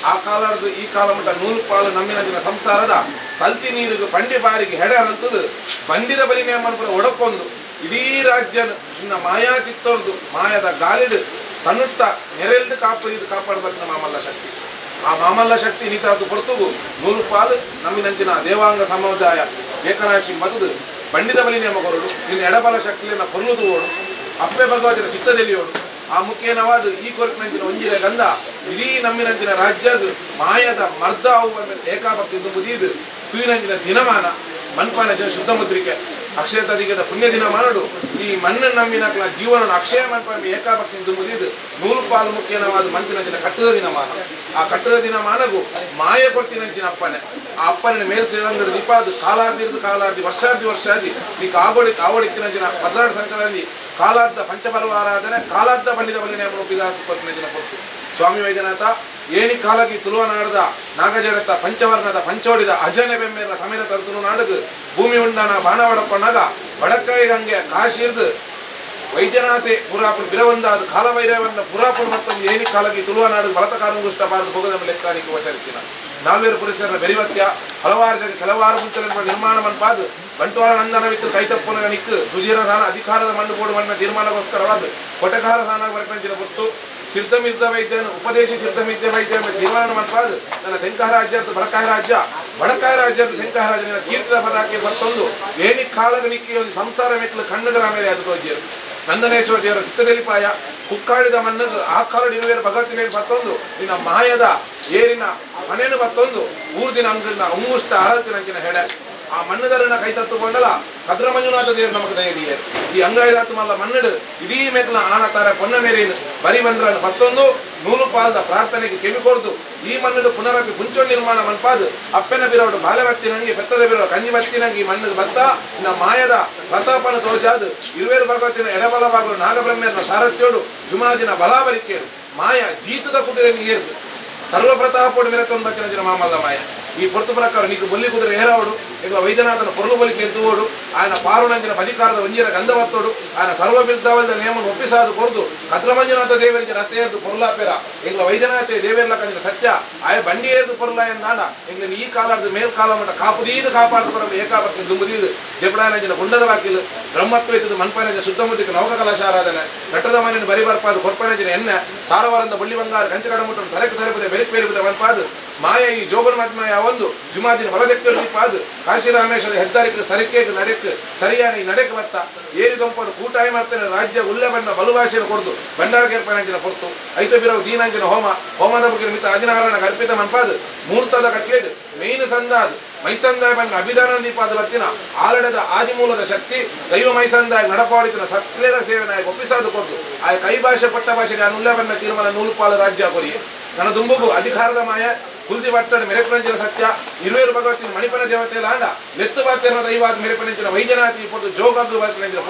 ಆ ಕಾಲದ ಈ ಕಾಲ ಮಟ್ಟ ನೂಲು ಪಾಲು ನಮ್ಮಿನ ಸಂಸಾರದ ಕಲ್ತಿ ನೀರಿಗೆ ಬಂಡಿ ಬಾರಿಗೆ ಹೆಡರಂತದ್ದು ಬಂಡಿದ ಬಲಿ ನೇಮನ ಒಡಕೊಂದು ಇಡೀ ರಾಜ್ಯ ಇನ್ನ ಮಾಯಾ ಚಿತ್ತೋರ್ದು ಮಾಯದ ಗಾಲಿಡ್ ತನ್ನುಟ್ಟ ನೆರೆಲ್ದು ಕಾಪಾಡಬೇಕು ಮಾಮಲ್ಲ ಶಕ್ತಿ. ಆ ಮಾಮಲ್ಲ ಶಕ್ತಿ ನೀತಾದು ಹೊರತುಗು ನೂಲು ಪಾಲು ನಮ್ಮಿನಂಚಿನ ದೇವಾಂಗ ಸಮುದಾಯ ಏಕರಾಶಿ ಮದುದು ಬಂಡಿದ ಬಲಿ ನೇಮ ಕೊರಡು ನಿನ್ನ ಎಡಬಲ ಶಕ್ತಿಯನ್ನು ಕೊಲ್ಲುದು ಓಡು ಅಪ್ಪೆ ಭಗವತಿನ ಚಿತ್ತದಲ್ಲಿ ಓಡು. ಆ ಮುಖೇನವಾದ ಈ ಕೊರಕಿನಂಚಿನ ಒಂಜಿನ ಗಂಧ ಇಡೀ ನಮ್ಮಿನಂಚಿನ ರಾಜ್ಯದ ಮಾಯದ ಮರ್ದ ಏಕಾಭಕ್ತಿ ಬುದಿದು ತುಯಿನಂಚಿನ ದಿನಮಾನ ಮನ್ಪಾನ ಶುದ್ಧ ಮುದ್ರಿಕೆ ಅಕ್ಷಯ ತದಿಗದ ಪುಣ್ಯ ದಿನ ಮಾಡು ಈ ಮಣ್ಣನ್ನು ನಂಬಿನ ಜೀವನ ಅಕ್ಷಯ ಮನ್ಪಾನ ಏಕಾಭಕ್ತಿ ಮುದಿದು ನೂಲು ಪಾಲು ಮುಖ್ಯನವಾದ ಮಂಚಿನಂಚಿನ ಕಟ್ಟದ ದಿನಮಾನ. ಆ ಕಟ್ಟದ ದಿನಮಾನಗೂ ಮಾಯ ಕೊಡ್ತಿನಂಚಿನ ಅಪ್ಪನೆ ಆ ಅಪ್ಪನ ಮೇಲ್ ಸೇರಂಗಡ ದೀಪಾದು ಕಾಲಾರ್ದಿ ವರ್ಷಾದಿ ನೀಕು ಆಗೋಡಿಕ್ಕಿನಂಚಿನ ಭದ್ರಾಡ ಸಂಕಲನಲ್ಲಿ ಕಾಲಾದ್ದ ಪಂಚಪರ್ವ ಆರಾಧನೆ ಕಾಲಾದ್ದ ಬಂಡಿದ ಬಲಿ ನೇಮ ಕೊಟ್ಟಿನ ಕೊಟ್ಟು ಸ್ವಾಮಿ ವೈದ್ಯನಾಥ ಏನಿ ಕಾಲಗಿ ತುಳುವನಾಡದ ನಾಗಜಡತ ಪಂಚವರ್ಣದ ಪಂಚೋಡಿದ ಅಜನೆ ಬೆಮ್ಮೆರ ತಮಿರ ತರ್ತನು ನಾಡಗು ಭೂಮಿ ಉಂಡನ ಬಾಣ ಒಡಕೊಂಡಾಗ ಬಡಕೈಗಂಗೆ ಕಾಶಿರ್ದು ವೈದ್ಯನಾಥೆ ಪುರಾಪುರ ಬಿರವಂದಾದ ಕಾಲವೈರವನ್ನ ಪುರಾಪುರ ಮತ್ತೊಂದು ಏನಿ ಕಾಲಗಿ ತುಳುವನಾಡು ಬಲತಕಾರುಂಗುಷ್ಟ ಬಾರದು ಹೋಗದ ಲೆಕ್ಕಾನಿಕೆ ವಚರಿಸಿನ ನಾಲ್ವೇರು ಪುರುಷರ ಬೆರಿವತ್ಯ ಹಲವಾರು ಜನ ಕೆಲವಾರು ಮುಂಚೆ ನಿರ್ಮಾಣ ಮನ್ಪಾದು ಬಂಟ್ವಾಳ ನಂದನವಿತ್ತು ಕೈತಪ್ಪನ ನಿಕ್ಕು ಸುಜೀರ ಸಾನ ಅಧಿಕಾರದ ಮಣ್ಣು ಕೊಡುವನ್ನ ತೀರ್ಮಾನಗೋಸ್ಕರವಾದ ಕೊಟಕಾರ ಸಾನ ಬರಕಂಚಿನ ಹೊತ್ತು ಸಿದ್ಧಮಿದ್ದ ವೈದ್ಯನು ಉಪದೇಶ ಸಿದ್ಧಮಿದ್ದ ವೈದ್ಯ ತೀರ್ಮಾನ ಮನ್ಪಾದು ನನ್ನ ತೆಂಕಾಯ ರಾಜ್ಯದ ಬಡಕಾಯ ರಾಜ್ಯದ ತೆಂಕಾಯ ರಾಜ್ಯ ಕೀರ್ತಿದ ಪದಾಕೆ ಮತ್ತೊಂದು ಏನಿ ಕಾಲಗ ನಿಕ್ಕಿ ಒಂದು ಸಂಸಾರ ಮೆಕ್ಕಲು ಕಣ್ಣುಗರ ಮೇಲೆ ಅದು ತೋಜಿಯರು ನಂದನೇಶ್ವರ ದೇವರ ಚಿತ್ತದಲಿಪಾಯ ಕುಕ್ಕಾಡಿದ ಮಣ್ಣು ಆ ಕಾಲಡಿರುವೇರು ಭಗವತಿನ ಮತ್ತೊಂದು ನಿನ್ನ ಮಾಯದ ಏರಿನ ಮನೇನು ಮತ್ತೊಂದು ಊರ್ದಿನ ಅಂಗನ ಉಂಗುಷ್ಟ ಅರಲ್ತಿನಂಚಿನ ಹೆಡೆ ಆ ಮಣ್ಣುದರನ್ನ ಕೈ ತತ್ತುಕೊಂಡಲ್ಲ ಕದ್ರ ಮಂಜುನಾಥ ದೇವರು ನಮಗೆ ದಯದಿಯರು ಈ ಅಂಗಾಯದಾತು ಮಲ್ಲ ಮಣ್ಣಡು ಇಡೀ ಮೇಕ್ನ ಆಣತಾರೆ ಪೊನ್ನ ಮೇರಿನ ಬರಿ ಬಂದ್ರನ್ನು ಮತ್ತೊಂದು ನೂಲು ಪಾಲದ ಪ್ರಾರ್ಥನೆಗೆ ಕೆಮಿಕೊರ್ದು ಈ ಮಣ್ಣು ಪುನರಪಿ ಪುಂಚೋ ನಿರ್ಮಾಣ ಮನ್ಪಾದು ಅಪ್ಪನ ಬಿರೋಡು ಬಾಲೆ ಬತ್ತಿನಂಗೆ ಬೆತ್ತದ ಬಿರೋ ಕಂಜಿ ಬತ್ತಿನಂಗೆ ಈ ಮಣ್ಣಿಗೆ ಬತ್ತ ಇನ್ನ ಮಾಯದ ಪ್ರತಾಪನ ತೋಜಾದು ಇರುವೇರು ಭಗವತಿನ ಎಡಬಲ ಭಾಗಗಳು ನಾಗಬ್ರಹ್ಮೇರನ ಸಾರಥ್ಯೋಡು ಜುಮಾಜಿನ ಬಲಾಬರಿಕೇಡು ಮಾಯ ಜೀತದ ಕುದುರೆ ಏರ್ದು ಸರ್ವಪ್ರತಾಪೋಡು ಮೆರೆತೊಂದು ಬಚ್ಚಿನ ಜನ ಮಾಮಲ್ಲ ಮಾಯ ಈ ಪೊರ್ತು ಪ್ರಕಾರ ನೀಕು ಬೊಲ್ಲಿ ಕುದುರೆ ಏರಾವಡು ಈಗ ವೈದ್ಯನಾಥನ ಪೊರ್ಲು ಬಲಿಕೆ ಎದ್ದುವೋಡು ఆయన ಪಾರುಣಂಜಿನ ಅಧಿಕಾರದ ಒಂಜಿನ ಗಂಧವತ್ತೋಡು ఆయన ಸರ್ವ ಬಿರುದ್ಧವಲ್ದ ನೇಮನ್ನು ಒಪ್ಪಿಸಾದು ಕೊರ್ದು ಕದ್ರಮಂಜುನಾಥ ದೇವರಿಗೆ ರಥೆ ಎದ್ದು ಪೊರ್ಲಾಪೆರ ಈಗ ವೈದ್ಯನಾಥೆ ದೇವೇರ್ಲ ಕಂಜಿನ ಸತ್ಯ ಆಯ ಬಂಡಿ ಏರ್ದು ಪೊರ್ಲ ಎಂದಾಂಡ ಈಗ ಈ ಕಾಲದ ಮೇಲ್ ಕಾಲ ಮಟ್ಟ ಕಾಪುದೀದು ಕಾಪಾಡ್ದು ಕೊರಲು ಏಕಾಭಕ್ತಿ ದುಂಬುದೀದು ಜಪಡಾನಂಜಿನ ಗುಂಡದ ವಾಕಿಲು ಬ್ರಹ್ಮತ್ವ ಇದ್ದದು ಮನ್ಪನಂಜ ಶುದ್ಧಮುದ್ದಿಕ ನವಕ ಕಲಾಶಾರಾಧನೆ ಕಟ್ಟದ ಮನೆಯನ್ನು ಬರಿ ಬರ್ಪಾದು ಕೊರ್ಪನಂಜಿನ ಎಣ್ಣೆ ಸಾರವರಂದ ಬಳ್ಳಿ ಬಂಗಾರ ಕಂಚ ಕಡಮುಟ್ಟನ್ನು ತಲೆಕು ತರಪದೆ ಬೆಳಕು ಬೇರಿಪದೆ ಮನ್ಪಾದು ಮಾಯ ಈ ಜೋಗನ ಮಧ್ಮಯ ಒಂದು ಜುಮಾದಿನ ಹೊಲದೆಕ್ಕರು ದೀಪಾದು ಕಾಶಿರಾಮೇಶ್ವರ ಹೆದ್ದಾರಿಕೆ ಸರಿಕೆಗೆ ನಡೆಕ್ ಸರಿಯಾನ ಈ ನಡೆಕ್ ಬತ್ತ ಏರಿ ದೊಂಪಡು ಕೂಟಾಯಿ ಮಾಡ್ತಾನೆ ರಾಜ್ಯ ಉಲ್ಲಬಣ್ಣ ಬಲುಭಾಷೆಯನ್ನು ಕೊಡ್ದು ಭಂಡಾರಕೇರ್ಪನಂಜಿನ ಕೊಡ್ತು ಐತ ಬಿರವು ದೀನಂಜಿನ ಹೋಮದ ಬಗ್ಗೆ ಮಿತ ಅಜಿನಾರಾಯಣ ಅರ್ಪಿತ ಮನ್ಪಾದು ಮೂರ್ತದ ಕಟ್ಲೇಡ್ ಮೇಯ್ನ್ ಸಂದಾದು ಮೈಸಂದಾಯ ಬಣ್ಣ ಅಭಿಧಾನ ದೀಪಾದ ಬತ್ತಿನ ಆಲಡದ ಆದಿಮೂಲದ ಶಕ್ತಿ ದೈವ ಮೈಸಂದಾಯ ನಡಪಾಡಿತಿನ ಸತ್ಯದ ಸೇವೆನ ಒಪ್ಪಿಸಾದು ಕೊಡ್ದು ಆ ಕೈ ಭಾಷೆ ಪಟ್ಟ ಭಾಷೆಗೆ ಆ ಉಲ್ಲಬಣ್ಣ ತೀರ್ಮಾನ ನೂಲುಪಾಲು ರಾಜ್ಯ ಕೊರಿಯೆ ನನ್ನ ದುಂಬುಗು ಅಧಿಕಾರದ ಮಾಯ ಕುಲ್ದಿ ಬಟ್ಟಣ ಮೆರೆಪಣಂಚಿನ ಸತ್ಯ ಇರುವೇರು ಭಗವತಿನ ಮಣಿಪನ ದೇವತೆ ಲಾಂಡ ಲೆತ್ತು ಬಾತ್ಯರ ದೈವಾದ ಮೆರೆಪಣಂಚಿನ ವೈದ್ಯನಾಥಿ ಪೊಟ್ಟು ಜೋಗಗ್ಗು ಬರ್ತನಂಚಿನ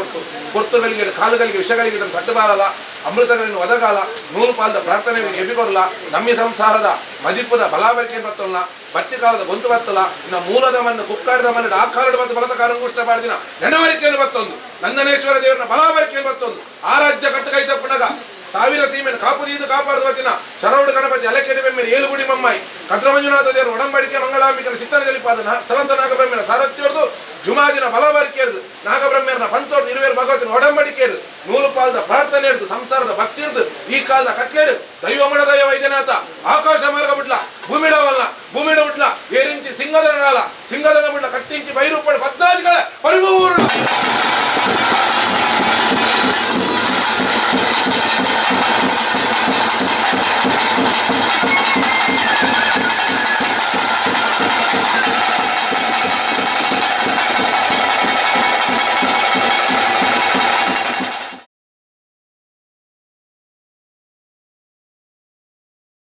ಪೊರ್ತುಗಳಿಗೆ ಕಾಲುಗಳಿಗೆ ವಿಷಗಳಿಗೆ ಇದನ್ನು ತಟ್ಟಬಾರಲ್ಲ ಅಮೃತಗಳನ್ನು ಒದಗಾಲ ನೂಲು ಪಾಲದ ಪ್ರಾರ್ಥನೆಗೆ ಎಬ್ಬಿಕೊರಲ ನಮ್ಮಿ ಸಂಸಾರದ ಮದಿಪುದ ಬಲಾಬರಿಕೆ ಬತ್ತಲ್ಲ ಬತ್ತಿ ಕಾಲದ ಗೊಂತು ಬತ್ತಲ್ಲ ಇನ್ನು ಮೂಲದ ಮಣ್ಣು ಕುಕ್ಕಾಡಿದ ಮಣ್ಣು ಆ ಕಾಲದ ಬತ್ತು ಬಲತ ಕಾರಂಗುಷ್ಟ ಬಾರ್ದಿನ ನೆನವರಿಕೆಯನ್ನು ಬತ್ತೊಂದು ನಂದನೇಶ್ವರ ದೇವರನ್ನ ಬಲಾಬರಿಕೆಯನ್ನು ಬತ್ತೊಂದು ಆ ರಾಜ್ಯ ಕಟ್ಟಕೈತ ಪುನಗ ಸಾವಿರ ಸೀಮೆಯನ್ನು ಕಾಪುದೀದು ಕಾಪಾಡುವ ದಿನ ಶರೌಡು ಗಣಪತಿ ಅಲೆಕೆಡೆ ಬೆಮ್ಮೆರೆ ಏಳುಗುಡಿ ಮಮ್ಮಾಯಿ ಕದ್ರಮಂಜುನಾಥ ದೇವರು ಒಡಂಬಡಿಕೆ ಮಂಗಳಾಂಬಿಕನ ಚಿತ್ತನದಲ್ಲಿ ಪಾದನ ಸ್ಥಳಂತ ನಾಗಬ್ರಹ್ಮನ ಸಾರಥ್ಯೋರ್ದು ಜುಮಾದಿನ ಬಲಬರಿಕೆರ್ದು ನಾಗಬ್ರಹ್ಮರನ ಪಂತೋರ್ದು ಇರುವೇರು ಭಗವತಿನ ಒಡಂಬಡಿಕೆರ್ದು ನೂಲು ಪಾಲದ ಪ್ರಾರ್ಥನೆ ಹಿಡಿದು ಸಂಸಾರದ ಭಕ್ತಿ ಹಿಡಿದು ಈ ಕಾಲದ ಕಟ್ಲೇಡು ದೈವ ದೈವಾರಾಧನೆ ವೈದ್ಯನಾಥ ಆಕಾಶ